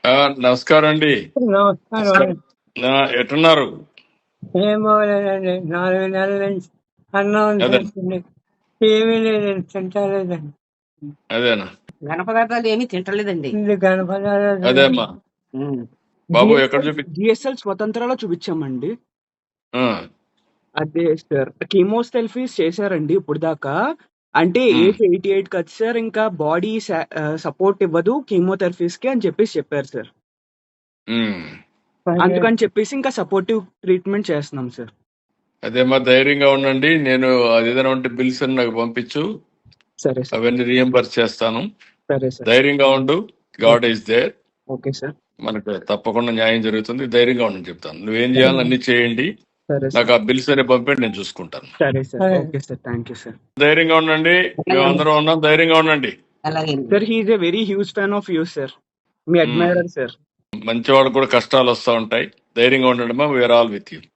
ఆ, నమస్కారం అండి. నమస్కారం నమస్కారం. అండి. ఎట్టున్నారు? ఏం బాగోలేదండి. 4 నెలల నుంచి అన్నం అదే తింటుంది. టీవీ లేదండి, తింటలేదండి. అదేనా ఘన పదార్థాలు ఏమీ తింటలేదండి. ఇది గణపతి అదేమ్మా ఉమ్. బాబు ఎక్కడ జిఎస్ఎల్ చూపి జిఎస్ఎల్ స్వతంత్రలో చూపించామండి. ఆ, అదే సార్, కీమోథెరపీస్ చేశారండి ఇప్పుడు దాకా. అంటే ఉమ్, ఏజ్ 88 కదా సార్, ఇంకా బాడీ సపోర్ట్ ఇవ్వదు కీమోథెరపీస్ కి అని చెప్పారు సార్. ఉమ్. అందుకని చెప్పేసి ఇంకా సపోర్టివ్ ట్రీట్మెంట్ చేస్తున్నాం సార్. అదేమ్మా ధైర్యంగా ఉండండి. నేను అది ఏదైనా ఉంటే బిల్స్ అని నాకు పంపించు, సరే సార్. అవన్నీ రియంబర్స్ చేస్తాను. సరే సార్. ధైర్యంగా ఉండు. God is there. Okay sir. మనకు తప్పకుండా న్యాయం జరుగుతుంది. ధైర్యంగా ఉండని చెప్తాను. నువ్వేం చేయాలని అన్ని చేయండి. సరే నాకు సార్. ఆ బిల్స్ అనే పంపండి, నేను చూసుకుంటాను. సరే సార్. సరే. Okay sir. Thank you sir. ధైర్యంగా ఉండండి. మేము అలాగే అందరం ఉన్నాం. ధైర్యంగా ఉండండి. అలాగే sir, he is a very huge fan of you sir. మీ ఉమ్. Admirer sir. మంచి వాళ్ళకు కూడా కష్టాలు వస్తూ ఉంటాయి. ధైర్యంగా ఉండండి. మా వీఆర్ ఆల్ విత్ యూ.